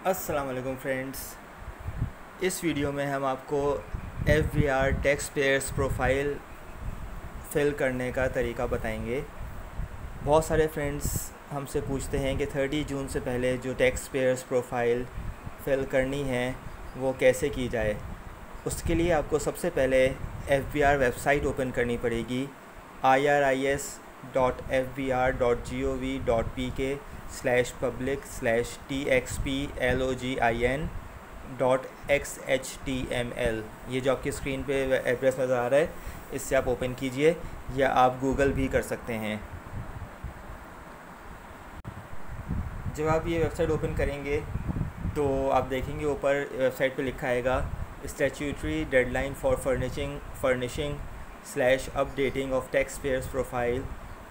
अस्सलाम वालेकुम फ्रेंड्स। इस वीडियो में हम आपको FBR tax payers profile fill करने का तरीका बताएंगे। बहुत सारे फ्रेंड्स हमसे पूछते हैं कि 30 जून से पहले जो टैक्स पेयर्स प्रोफाइल फ़िल करनी है वो कैसे की जाए। उसके लिए आपको सबसे पहले FBR वेबसाइट ओपन करनी पड़ेगी iris.fbr.gov.pk/public/txplogin.xhtml। ये जो आपकी स्क्रीन पे एड्रेस नज़र आ रहा है, इससे आप ओपन कीजिए या आप गूगल भी कर सकते हैं। जब आप ये वेबसाइट ओपन करेंगे तो आप देखेंगे ऊपर वेबसाइट पे लिखा आएगा statutory deadline for furnishing updating of tax payers profile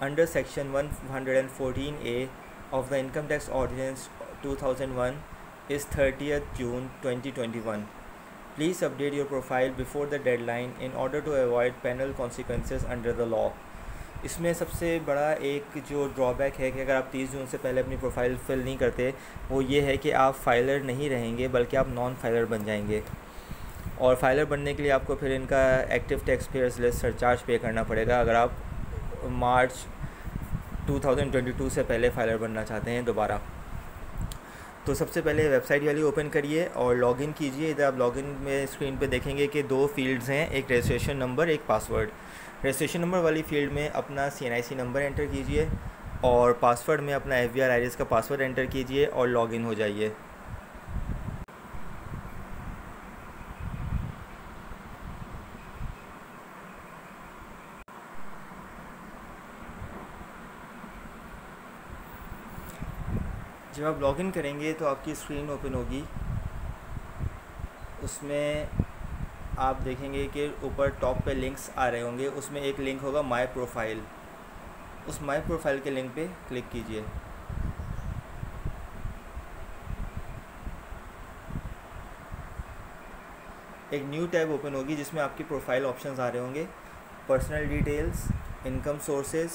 under section 114A of the Income Tax Ordinance 2001 is 30th June 2021. Please update your profile before the deadline in order to avoid penal consequences under the law. इसमें सबसे बड़ा एक जो drawback है कि अगर आप 30 जून से पहले अपनी प्रोफाइल फ़िल नहीं करते, वो ये है कि आप फाइलर नहीं रहेंगे बल्कि आप नॉन फाइलर बन जाएंगे। और फाइलर बनने के लिए आपको फिर इनका active tax payers list surcharge पे करना पड़ेगा अगर आप मार्च 2022 से पहले फाइलर बनना चाहते हैं दोबारा। तो सबसे पहले वेबसाइट वाली ओपन करिए और लॉगिन कीजिए। इधर आप लॉगिन में स्क्रीन पे देखेंगे कि दो फील्ड्स हैं, एक रजिस्ट्रेशन नंबर, एक पासवर्ड। रजिस्ट्रेशन नंबर वाली फ़ील्ड में अपना CNIC नंबर एंटर कीजिए और पासवर्ड में अपना FBR आईरिस का पासवर्ड एंटर कीजिए और लॉगिन हो जाइए। जब आप लॉगिन करेंगे तो आपकी स्क्रीन ओपन होगी। उसमें आप देखेंगे कि ऊपर टॉप पे लिंक्स आ रहे होंगे, उसमें एक लिंक होगा माय प्रोफाइल। उस माय प्रोफाइल के लिंक पे क्लिक कीजिए। एक न्यू टैब ओपन होगी जिसमें आपकी प्रोफाइल ऑप्शंस आ रहे होंगे, personal details, income sources,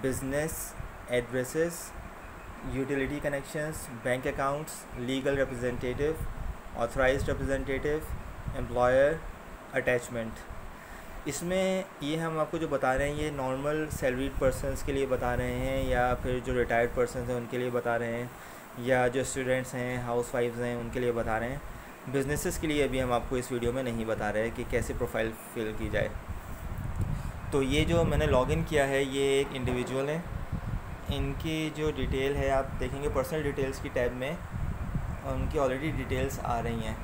business, addresses, utility connections, bank accounts, legal representative, authorised representative, employer, attachment. इसमें ये हम आपको जो बता रहे हैं ये नॉर्मल सैलरीड पर्सनस के लिए बता रहे हैं या फिर जो रिटायर्ड पर्सनस हैं उनके लिए बता रहे हैं या जो स्टूडेंट्स हैं, हाउस वाइफ्स हैं, उनके लिए बता रहे हैं। बिजनेसेस के लिए अभी हम आपको इस वीडियो में नहीं बता रहे कि कैसे प्रोफाइल फिल की जाए। तो ये जो मैंने लॉगिन किया है ये एक इंडिविजुअल है। इनकी जो डिटेल है आप देखेंगे पर्सनल डिटेल्स की टैब में उनकी ऑलरेडी डिटेल्स आ रही हैं।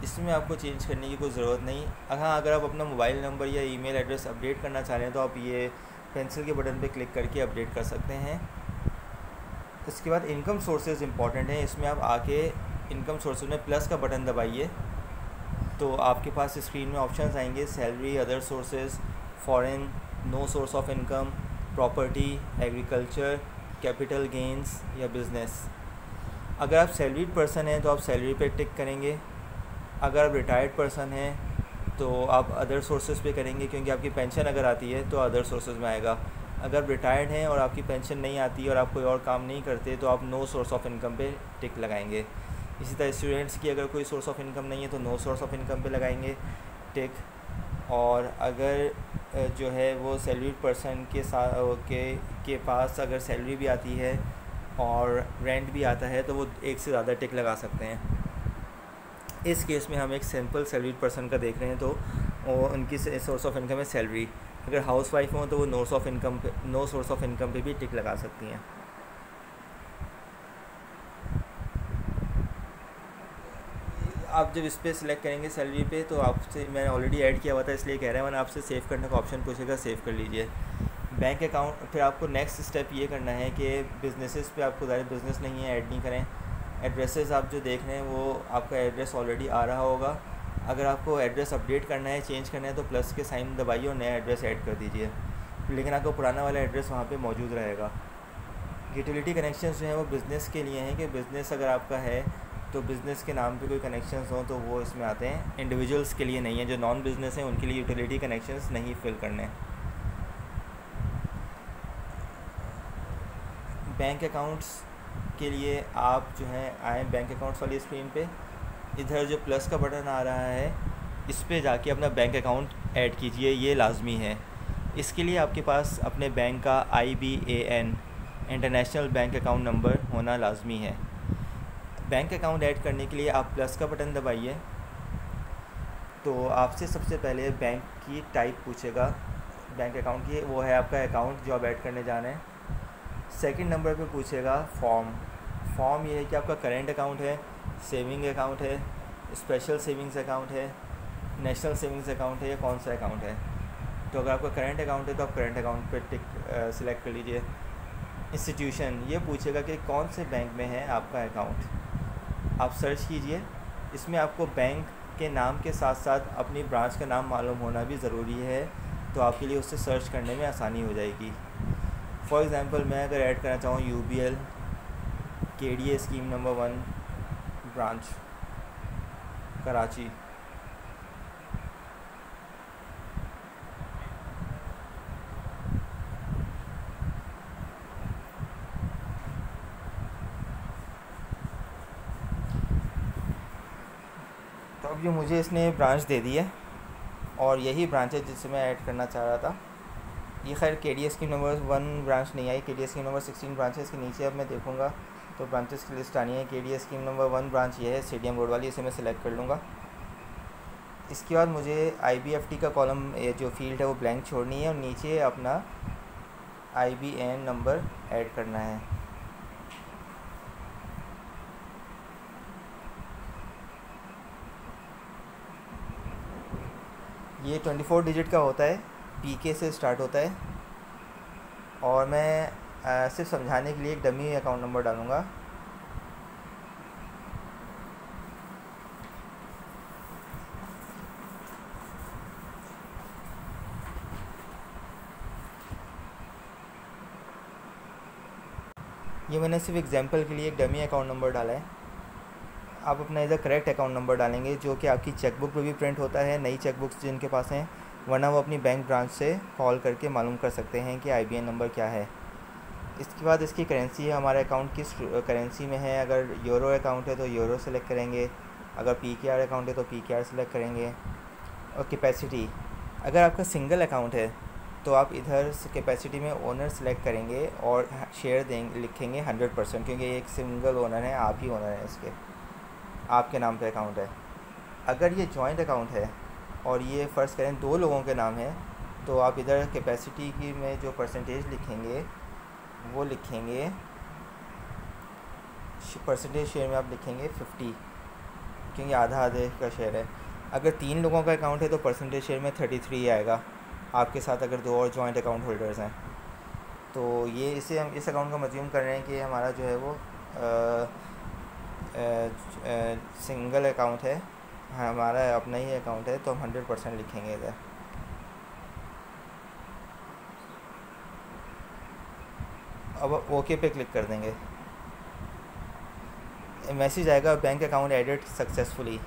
इसमें आपको चेंज करने की कोई ज़रूरत नहीं। हाँ, अगर आप अपना मोबाइल नंबर या ईमेल एड्रेस अपडेट करना चाह रहे हैं तो आप ये पेंसिल के बटन पे क्लिक करके अपडेट कर सकते हैं। इसके बाद इनकम सोर्सेज इंपॉर्टेंट हैं। इसमें आप आके इनकम सोर्सेज में प्लस का बटन दबाइए तो आपके पास स्क्रीन में ऑप्शंस आएंगे, salary, other sources, foreign, no source of income, property, agriculture, capital gains या बिज़नेस। अगर आप सैलरीड पर्सन हैं तो आप सैलरी पे टिक करेंगे। अगर आप रिटायर्ड पर्सन हैं तो आप अदर सोर्सेज पे करेंगे क्योंकि आपकी पेंशन अगर आती है तो अदर सोर्सेज में आएगा। अगर रिटायर्ड हैं और आपकी पेंशन नहीं आती और आप कोई और काम नहीं करते तो आप नो सोर्स ऑफ इनकम पे टिक लगाएंगे। इसी तरह स्टूडेंट्स की अगर कोई सोर्स ऑफ इनकम नहीं है तो नो सोर्स ऑफ इनकम पे लगाएंगे टिक। और अगर जो है वो सैलरीड पर्सन के साथ के पास अगर सैलरी भी आती है और रेंट भी आता है तो वो एक से ज़्यादा टिक लगा सकते हैं। इस केस में हम एक सिंपल सैलरीड पर्सन का देख रहे हैं तो उनकी सोर्स ऑफ इनकम है सैलरी। अगर हाउस वाइफ हो तो वो नो सोर्स ऑफ इनकम पे भी टिक लगा सकती हैं। आप जब इस पर सिलेक्ट करेंगे सैलरी पे तो आपसे मैंने ऑलरेडी ऐड किया हुआ था इसलिए कह रहा है, मैंने आपसे सेव करने का ऑप्शन पूछेगा, सेव कर लीजिए। बैंक अकाउंट, फिर आपको नेक्स्ट स्टेप ये करना है कि बिजनेसेस पे आपको ज़्यादा बिज़नेस नहीं है, ऐड नहीं करें। एड्रेसेस आप जो देख रहे हैं वो आपका एड्रेस ऑलरेडी आ रहा होगा। अगर आपको एड्रेस अपडेट करना है, चेंज करना है तो प्लस के साइन दबाइए और नया एड्रेस ऐड कर दीजिए, लेकिन आपका पुराना वाला एड्रेस वहाँ पे मौजूद रहेगा। यूटिलिटी कनेक्शंस जो हैं वो बिज़नेस के लिए हैं कि बिज़नेस अगर आपका है तो बिज़नेस के नाम पे कोई कनेक्शंस हों तो वो इसमें आते हैं। इंडिविजुअल्स के लिए नहीं है, जो नॉन बिज़नेस हैं उनके लिए यूटिलिटी कनेक्शंस नहीं फिल करने। बैंक अकाउंट्स के लिए आप जो है आए बैंक अकाउंट्स वाली स्क्रीन पे, इधर जो प्लस का बटन आ रहा है इस पे जाके अपना बैंक अकाउंट ऐड कीजिए, ये लाजमी है। इसके लिए आपके पास अपने बैंक का IBAN international bank account number होना लाजमी है। बैंक अकाउंट ऐड करने के लिए आप प्लस का बटन दबाइए, तो आपसे सबसे पहले बैंक की टाइप पूछेगा बैंक अकाउंट की, वो है आपका अकाउंट जो आप ऐड करने जा रहे हैं। सेकंड नंबर पे पूछेगा फॉर्म ये है कि आपका करेंट अकाउंट है, सेविंग अकाउंट है, स्पेशल सेविंग्स अकाउंट है, नेशनल सेविंग्स अकाउंट है, या कौन सा अकाउंट है। तो अगर आपका करेंट अकाउंट है तो आप करेंट अकाउंट पे टिक सिलेक्ट कर लीजिए। इंस्टीट्यूशन ये पूछेगा कि कौन से बैंक में है आपका अकाउंट, आप सर्च कीजिए। इसमें आपको बैंक के नाम के साथ साथ अपनी ब्रांच का नाम मालूम होना भी ज़रूरी है, तो आपके लिए उससे सर्च करने में आसानी हो जाएगी। फॉर एग्ज़ाम्पल मैं अगर ऐड करना चाहूँ UBL KDA scheme number 1 branch Karachi, तो अब ये मुझे इसने ब्रांच दे दी है और यही ब्रांच है जिससे मैं ऐड करना चाह रहा था। ये खैर KDA स्कीम नंबर 1 ब्रांच नहीं आई, KDA स्कीम नंबर 16 ब्रांच है। इसके नीचे अब मैं देखूँगा तो ब्रांचेस की लिस्ट आनी है। KDA स्कीम नंबर 1 ब्रांच ये है स्टेडियम रोड वाली, इसे मैं सिलेक्ट कर लूँगा। इसके बाद मुझे IBFT का कॉलम जो फील्ड है वो ब्लैंक छोड़नी है और नीचे अपना IBAN नंबर ऐड करना है। ये 24 डिजिट का होता है, PK से स्टार्ट होता है। और मैं सिर्फ समझाने के लिए एक डमी अकाउंट नंबर डालूँगा। ये मैंने सिर्फ एग्जांपल के लिए एक डमी अकाउंट नंबर डाला है। आप अपना इधर करेक्ट अकाउंट नंबर डालेंगे जो कि आपकी चेकबुक पे भी प्रिंट होता है, नई चेकबुक्स जिनके पास हैं, वरना वो अपनी बैंक ब्रांच से कॉल करके मालूम कर सकते हैं कि IBAN नंबर क्या है। इसके बाद इसकी करेंसी है, हमारा अकाउंट किस करेंसी में है। अगर यूरो अकाउंट है तो यूरो सेलेक्ट करेंगे, अगर PKR अकाउंट है तो PKR सेलेक्ट करेंगे। और कैपेसिटी, अगर आपका सिंगल अकाउंट है तो आप इधर कैपेसिटी में ओनर सेलेक्ट करेंगे और शेयर देंगे, लिखेंगे 100%, क्योंकि एक सिंगल ओनर है, आप ही ओनर हैं इसके, आपके नाम पे अकाउंट है। अगर ये जॉइंट अकाउंट है और ये फ़र्ज़ करें 2 लोगों के नाम है, तो आप इधर कैपेसिटी की में जो परसेंटेज लिखेंगे वो लिखेंगे, परसेंटेज शेयर में आप लिखेंगे 50, क्योंकि आधा आधे का शेयर है। अगर 3 लोगों का अकाउंट है तो परसेंटेज शेयर में 33 आएगा आपके साथ, अगर 2 और जॉइंट अकाउंट होल्डर्स हैं। तो ये इसे हम इस अकाउंट का मज़्यूम कर रहे हैं कि हमारा जो है वो सिंगल अकाउंट है, हमारा अपना ही अकाउंट है, तो हम 100% लिखेंगे इधर। अब ओके पे क्लिक कर देंगे, मैसेज आएगा बैंक अकाउंट एडेड सक्सेसफुली।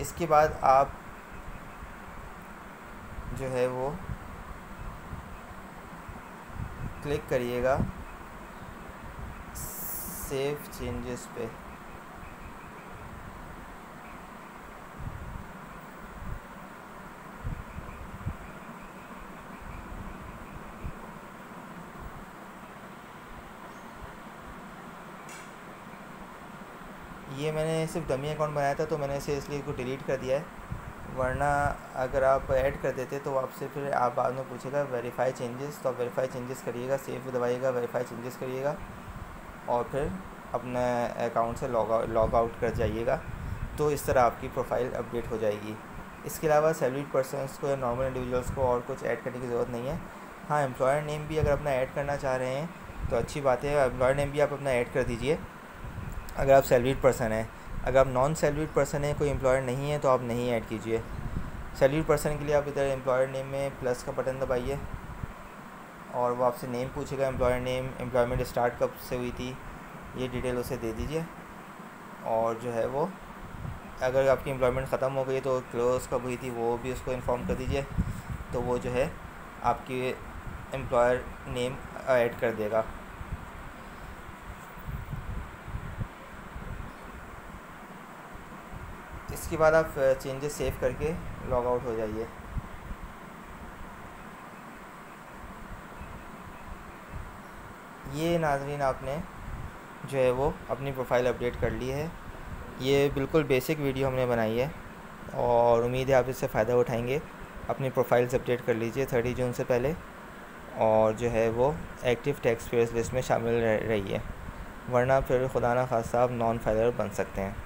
इसके बाद आप जो है वो क्लिक करिएगा सेव चेंजेस पे। ये मैंने सिर्फ डमी अकाउंट बनाया था तो मैंने इसे इसलिए इसको डिलीट कर दिया है, वरना अगर आप ऐड कर देते तो आपसे फिर आप बाद में पूछेगा वेरीफाई चेंजेस, तो आप वेरीफाई चेंजेस करिएगा, सेव दबाइएगा, वेरीफाई चेंजेस करिएगा और फिर अपने अकाउंट से लॉग आउट कर जाइएगा। तो इस तरह आपकी प्रोफाइल अपडेट हो जाएगी। इसके अलावा सैलरीड पर्सनस को या नॉर्मल इंडिविजुअल्स को और कुछ ऐड करने की ज़रूरत नहीं है। हाँ, एम्प्लॉयर नेम भी अगर अपना ऐड करना चाह रहे हैं तो अच्छी बात है, एम्प्लॉयर नेम भी आप अपना ऐड कर दीजिए अगर आप सैलरीड पर्सन हैं। अगर आप नॉन सैलरीड पर्सन हैं, कोई एम्प्लॉयर नहीं है, तो आप नहीं ऐड कीजिए। सैलरीड पर्सन के लिए आप इधर एम्प्लॉयर नेम में प्लस का बटन दबाइए और वो आपसे नेम पूछेगा, एम्प्लॉयर नेम, एम्प्लॉयमेंट स्टार्ट कब से हुई थी, ये डिटेल उसे दे दीजिए। और जो है वो अगर आपकी एम्प्लॉयमेंट ख़त्म हो गई तो क्लोज़ कब हुई थी वो भी उसको इन्फॉर्म कर दीजिए, तो वो जो है आपकी एम्प्लॉयर नेम ऐड कर देगा। इसके बाद आप चेंजेस सेव करके लॉग आउट हो जाइए। ये नाज़रीन आपने जो है वो अपनी प्रोफाइल अपडेट कर ली है। ये बिल्कुल बेसिक वीडियो हमने बनाई है और उम्मीद है आप इससे फ़ायदा उठाएंगे। अपनी प्रोफाइल्स अपडेट कर लीजिए 30 जून से पहले, और जो है वो एक्टिव टैक्स पेयर्स लिस्ट में शामिल रहिए, वरना फिर खुदा ना खास्ता आप नॉन फाइलर बन सकते हैं।